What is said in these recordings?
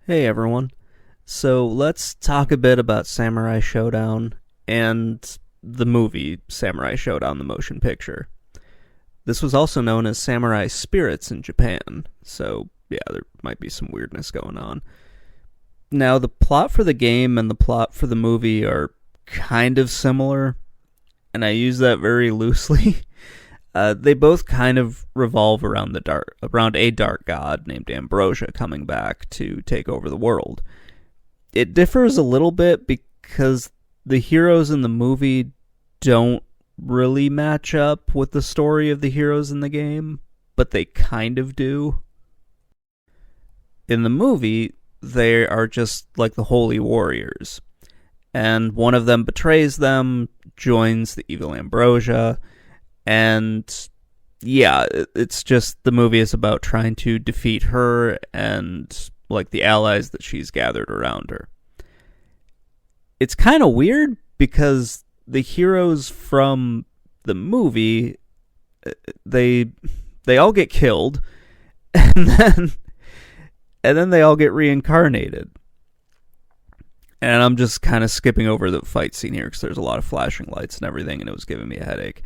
Hey everyone. So let's talk a bit about Samurai Showdown and the movie Samurai Showdown, the motion picture. This was also known as Samurai Spirits in Japan, so yeah, there might be some weirdness going on. Now, the plot for the game and the plot for the movie are kind of similar, and I use that very loosely. They both kind of revolve around a dark god named Ambrosia coming back to take over the world. It differs a little bit because the heroes in the movie don't really match up with the story of the heroes in the game, but they kind of do. In the movie, they are just like the holy warriors, and one of them betrays them, joins the evil Ambrosia, and yeah, it's just the movie is about trying to defeat her and like the allies that she's gathered around her. It's kind of weird because the heroes from the movie they they all get killed and then they all get reincarnated. And I'm just kind of skipping over the fight scene here because there's a lot of flashing lights and everything, and it was giving me a headache.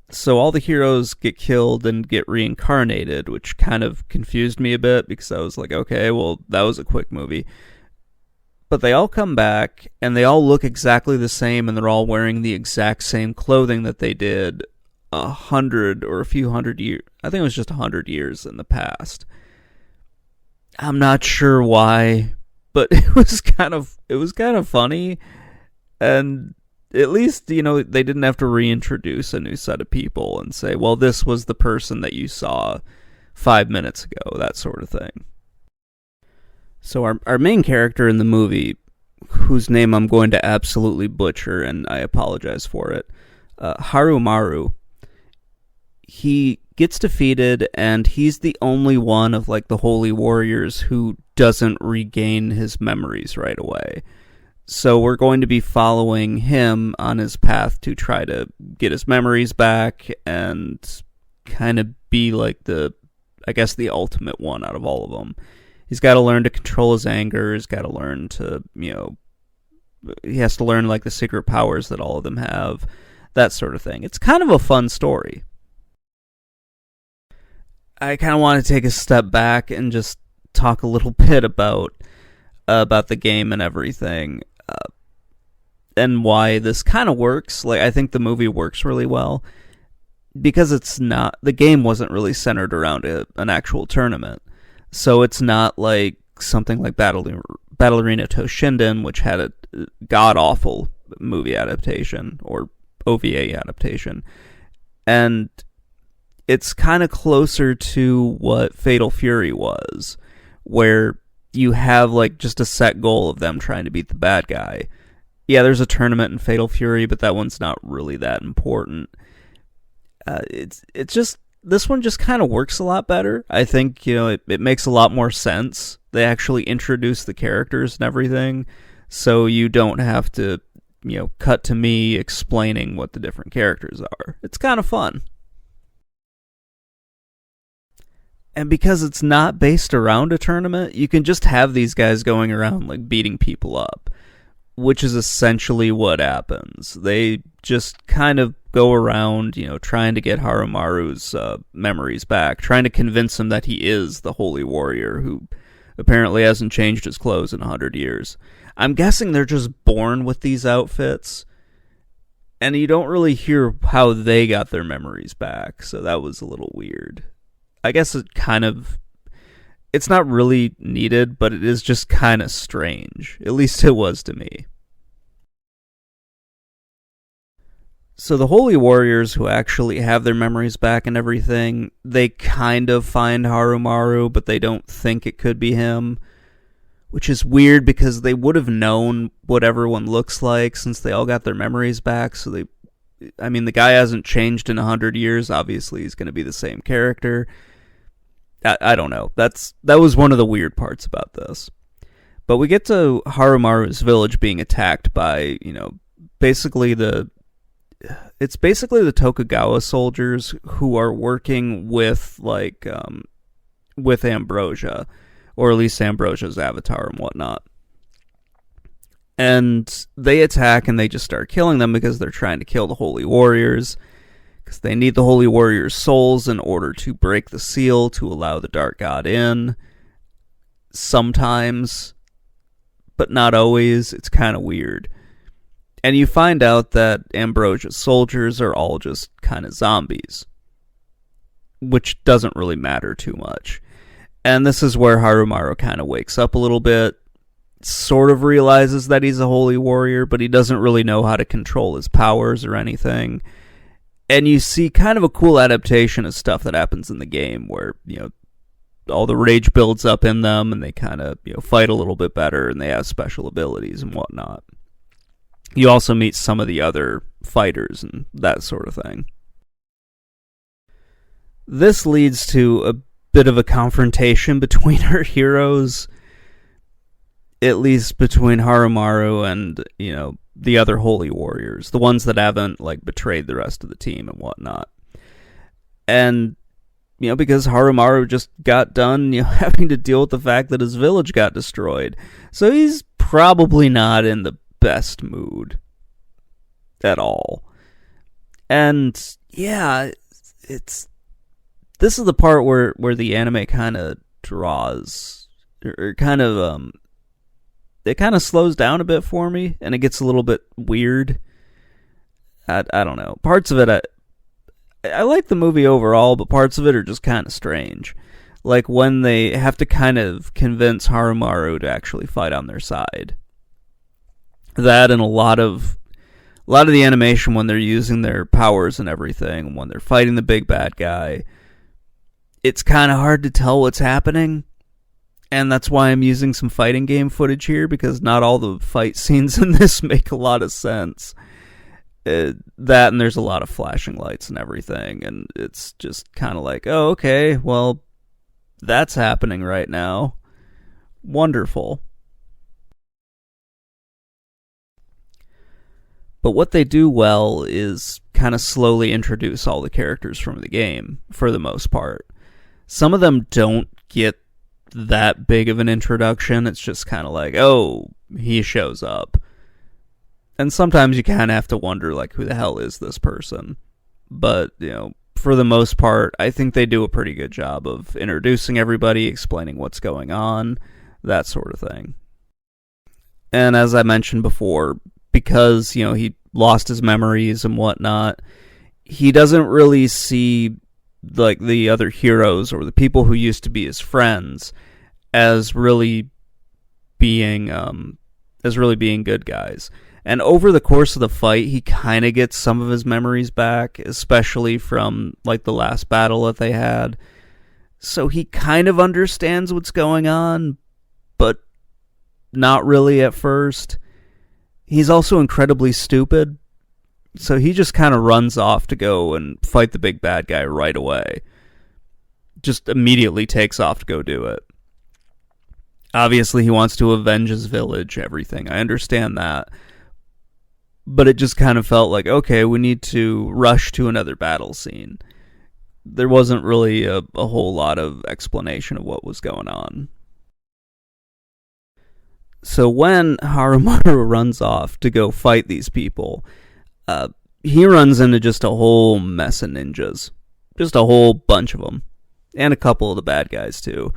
So all the heroes get killed and get reincarnated, which kind of confused me a bit because I was like, okay, well, that was a quick movie. But they all come back, and they all look exactly the same, and they're all wearing the exact same clothing that they did 100 or a few hundred years. I think it was just 100 years in the past. I'm not sure why, but it was kind of funny, and at least, they didn't have to reintroduce a new set of people and say, well, this was the person that you saw 5 minutes ago, that sort of thing. So our main character in the movie, whose name I'm going to absolutely butcher, and I apologize for it, Harumaru, he gets defeated, and he's the only one of like the holy warriors who doesn't regain his memories right away. So we're going to be following him on his path to try to get his memories back and kind of be like the ultimate one out of all of them. He's got to learn to control his anger. He's got to learn to, he has to learn like the secret powers that all of them have, that sort of thing. It's kind of a fun story. I kind of want to take a step back and just talk a little bit about the game and everything, and why this kind of works. Like, I think the movie works really well because the game wasn't really centered around an actual tournament. So it's not like something like Battle Arena Toshinden, which had a god-awful movie adaptation, or OVA adaptation. And it's kind of closer to what Fatal Fury was, where you have like just a set goal of them trying to beat the bad guy. Yeah, there's a tournament in Fatal Fury, but that one's not really that important. It's just, this one just kind of works a lot better. I think, it makes a lot more sense. They actually introduce the characters and everything, so you don't have to, cut to me explaining what the different characters are. It's kind of fun. And because it's not based around a tournament, you can just have these guys going around like beating people up, which is essentially what happens. They just kind of go around, trying to get Harumaru's memories back, trying to convince him that he is the holy warrior who apparently hasn't changed his clothes in 100 years. I'm guessing they're just born with these outfits, and you don't really hear how they got their memories back, so that was a little weird. I guess it's not really needed, but it is just kind of strange. At least it was to me. So the Holy Warriors, who actually have their memories back and everything, they kind of find Harumaru, but they don't think it could be him. Which is weird because they would have known what everyone looks like since they all got their memories back. So the guy hasn't changed in 100 years. Obviously, he's going to be the same character. I don't know. That was one of the weird parts about this. But we get to Harumaru's village being attacked by, basically it's basically the Tokugawa soldiers who are working with with Ambrosia, or at least Ambrosia's avatar and whatnot. And they attack and they just start killing them because they're trying to kill the Holy Warriors, because they need the Holy Warriors' souls in order to break the seal to allow the Dark God in. Sometimes, but not always. It's kind of weird. And you find out that Ambrosia's soldiers are all just kind of zombies, which doesn't really matter too much. And this is where Harumaru kind of wakes up a little bit, sort of realizes that he's a holy warrior, but he doesn't really know how to control his powers or anything. And you see kind of a cool adaptation of stuff that happens in the game where, all the rage builds up in them and they kind of, fight a little bit better and they have special abilities and whatnot. You also meet some of the other fighters and that sort of thing. This leads to a bit of a confrontation between our heroes, at least between Harumaru and, the other holy warriors, the ones that haven't, betrayed the rest of the team and whatnot. And, because Harumaru just got done, having to deal with the fact that his village got destroyed. So he's probably not in the best mood at all. And, yeah, this is the part where the anime kind of draws, or kind of, it kind of slows down a bit for me, and it gets a little bit weird. I don't know. Parts of it, I like the movie overall, but parts of it are just kind of strange. Like when they have to kind of convince Harumaru to actually fight on their side. That and a lot of the animation when they're using their powers and everything, when they're fighting the big bad guy, it's kind of hard to tell what's happening. And that's why I'm using some fighting game footage here, because not all the fight scenes in this make a lot of sense. That and there's a lot of flashing lights and everything, and it's just kind of like, oh, okay, well, that's happening right now. Wonderful. But what they do well is kind of slowly introduce all the characters from the game, for the most part. Some of them don't get that big of an introduction. It's just kind of like, oh, he shows up. And sometimes you kind of have to wonder, who the hell is this person? But, for the most part, I think they do a pretty good job of introducing everybody, explaining what's going on, that sort of thing. And as I mentioned before, because, he lost his memories and whatnot, he doesn't really see the other heroes or the people who used to be his friends as really being good guys. And over the course of the fight, he kind of gets some of his memories back, especially from the last battle that they had. So he kind of understands what's going on, but not really at first. He's also incredibly stupid. So he just kind of runs off to go and fight the big bad guy right away. Just immediately takes off to go do it. Obviously, he wants to avenge his village, everything. I understand that. But it just kind of felt like, okay, we need to rush to another battle scene. There wasn't really a whole lot of explanation of what was going on. So when Harumaru runs off to go fight these people, he runs into just a whole mess of ninjas. Just a whole bunch of them. And a couple of the bad guys, too.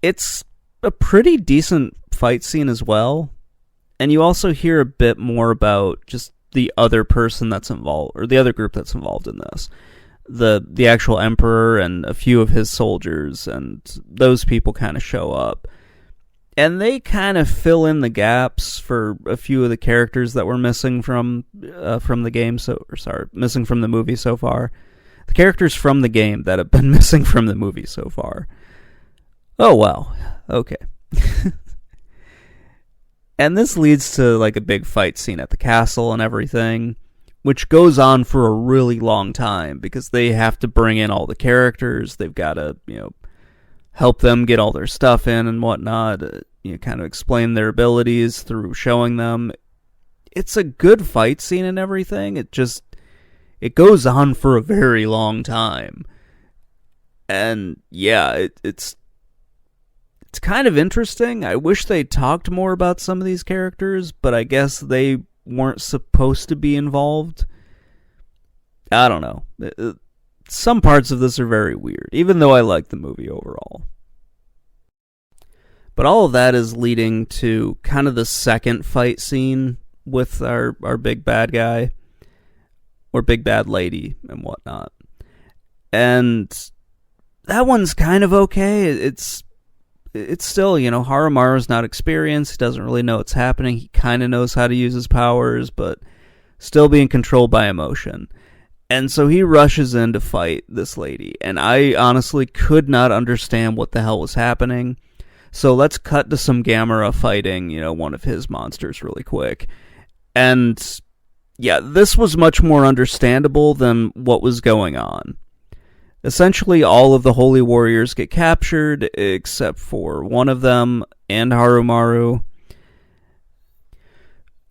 It's a pretty decent fight scene as well. And you also hear a bit more about just the other person that's involved, or the other group that's involved in this. The actual emperor and a few of his soldiers, and those people kind of show up. And they kind of fill in the gaps for a few of the characters that were missing from the game. Missing from the movie so far. The characters from the game that have been missing from the movie so far. Oh, wow. Okay. And this leads to a big fight scene at the castle and everything, which goes on for a really long time because they have to bring in all the characters. They've got to, help them get all their stuff in and whatnot, kind of explain their abilities through showing them. It's a good fight scene and everything. It goes on for a very long time. And yeah, it's It's kind of interesting. I wish they talked more about some of these characters, but I guess they weren't supposed to be involved. I don't know. Some parts of this are very weird, even though I like the movie overall. But all of that is leading to kind of the second fight scene with our big bad guy, or big bad lady, and whatnot. And that one's kind of okay. It's still, Harumaru's not experienced. He doesn't really know what's happening. He kind of knows how to use his powers, but still being controlled by emotion. And so he rushes in to fight this lady. And I honestly could not understand what the hell was happening. So let's cut to some Gamera fighting, one of his monsters really quick. And yeah, this was much more understandable than what was going on. Essentially, all of the Holy Warriors get captured, except for one of them, and Harumaru.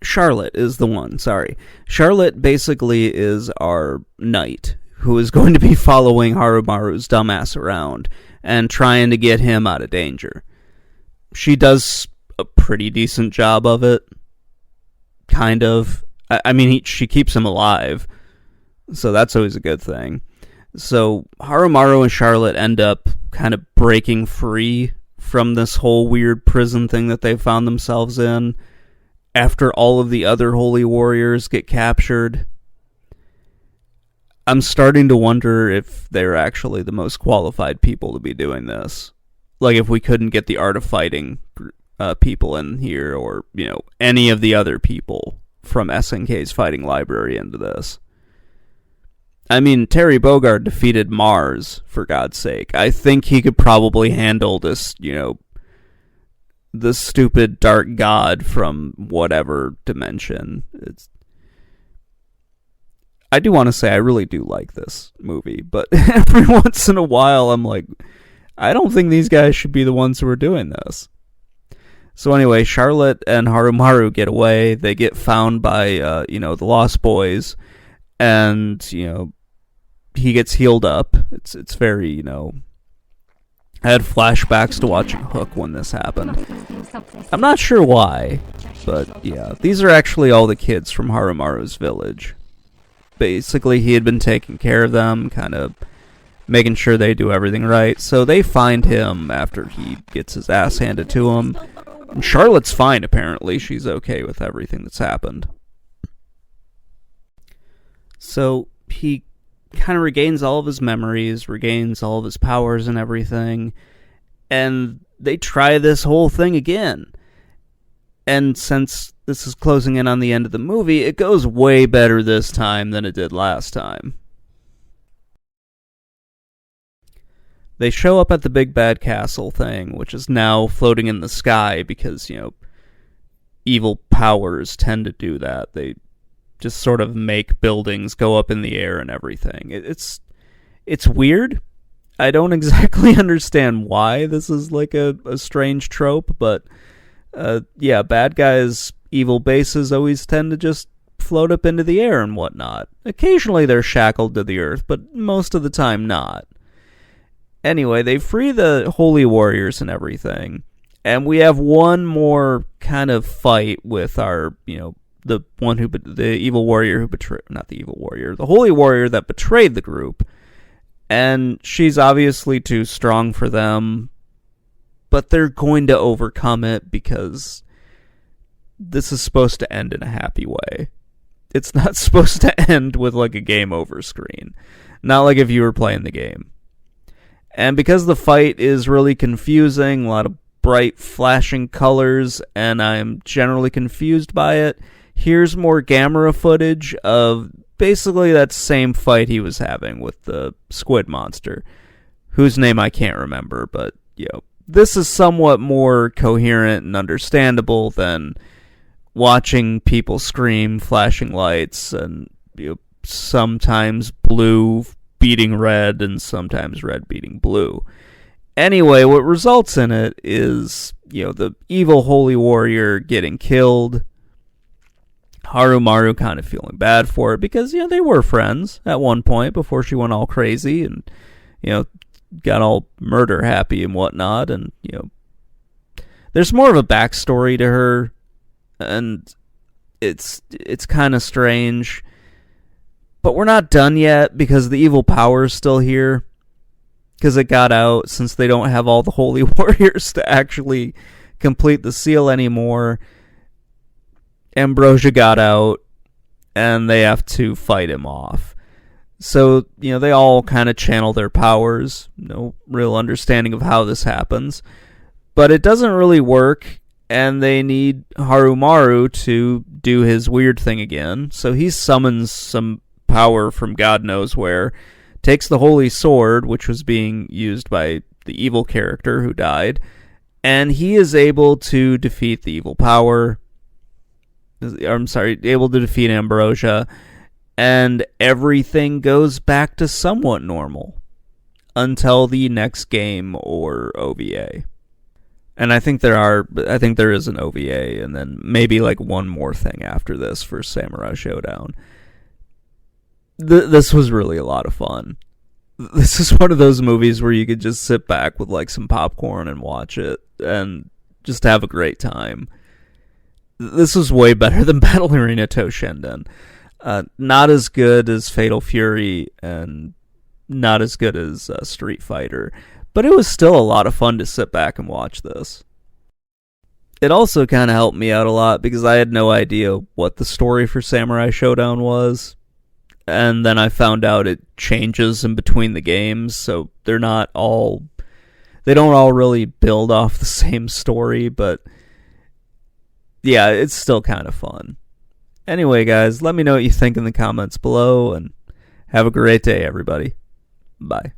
Charlotte is the one, sorry. Charlotte basically is our knight, who is going to be following Harumaru's dumbass around, and trying to get him out of danger. She does a pretty decent job of it. Kind of. She keeps him alive, so that's always a good thing. So Harumaru and Charlotte end up kind of breaking free from this whole weird prison thing that they found themselves in after all of the other holy warriors get captured. I'm starting to wonder if they're actually the most qualified people to be doing this. Like, if we couldn't get the Art of Fighting people in here, or, any of the other people from SNK's fighting library into this. Terry Bogard defeated Mars, for God's sake. I think he could probably handle this, this stupid dark god from whatever dimension. I do want to say I really do like this movie, but every once in a while I'm like, I don't think these guys should be the ones who are doing this. So anyway, Charlotte and Harumaru get away. They get found by, the Lost Boys, and, he gets healed up. It's very, I had flashbacks to watching Hook when this happened. I'm not sure why, but yeah, these are actually all the kids from Harumaru's village. Basically, he had been taking care of them, kind of making sure they do everything right. So they find him after he gets his ass handed to him. And Charlotte's fine, apparently. She's okay with everything that's happened. So he kind of regains all of his memories, regains all of his powers and everything, and they try this whole thing again. And since this is closing in on the end of the movie, it goes way better this time than it did last time. They show up at the big bad castle thing, which is now floating in the sky because, evil powers tend to do that. They just sort of make buildings go up in the air and everything. It's weird. I don't exactly understand why this is like a strange trope, but bad guys' evil bases always tend to just float up into the air and whatnot. Occasionally they're shackled to the earth, but most of the time not. Anyway, they free the holy warriors and everything, and we have one more kind of fight with our, the evil warrior who betrayed, not the evil warrior, the holy warrior that betrayed the group. And she's obviously too strong for them, but they're going to overcome it because this is supposed to end in a happy way. It's not supposed to end with like a game over screen. Not like if you were playing the game. And because the fight is really confusing, a lot of bright flashing colors, and I'm generally confused by it, here's more Gamera footage of basically that same fight he was having with the squid monster, whose name I can't remember, but, this is somewhat more coherent and understandable than watching people scream, flashing lights, and, sometimes blue beating red and sometimes red beating blue. Anyway, what results in it is, the evil holy warrior getting killed, Harumaru kind of feeling bad for it because, they were friends at one point before she went all crazy and, got all murder happy and whatnot, and, There's more of a backstory to her, and it's kind of strange. But we're not done yet because the evil power is still here. Because it got out, since they don't have all the holy warriors to actually complete the seal anymore. Ambrosia got out, and they have to fight him off. So, they all kind of channel their powers. No real understanding of how this happens. But it doesn't really work, and they need Harumaru to do his weird thing again. So he summons some power from God knows where, takes the holy sword, which was being used by the evil character who died, and he is able to defeat the evil power. Able to defeat Ambrosia, and everything goes back to somewhat normal until the next game or OVA. And I think there is an OVA, and then maybe like one more thing after this for Samurai Showdown. This was really a lot of fun. This is one of those movies where you could just sit back with like some popcorn and watch it and just have a great time. This was way better than Battle Arena Toshinden. Not as good as Fatal Fury and not as good as Street Fighter, but it was still a lot of fun to sit back and watch this. It also kind of helped me out a lot because I had no idea what the story for Samurai Showdown was. And then I found out it changes in between the games, so they don't all really build off the same story, but yeah, it's still kind of fun. Anyway, guys, let me know what you think in the comments below, and have a great day, everybody. Bye.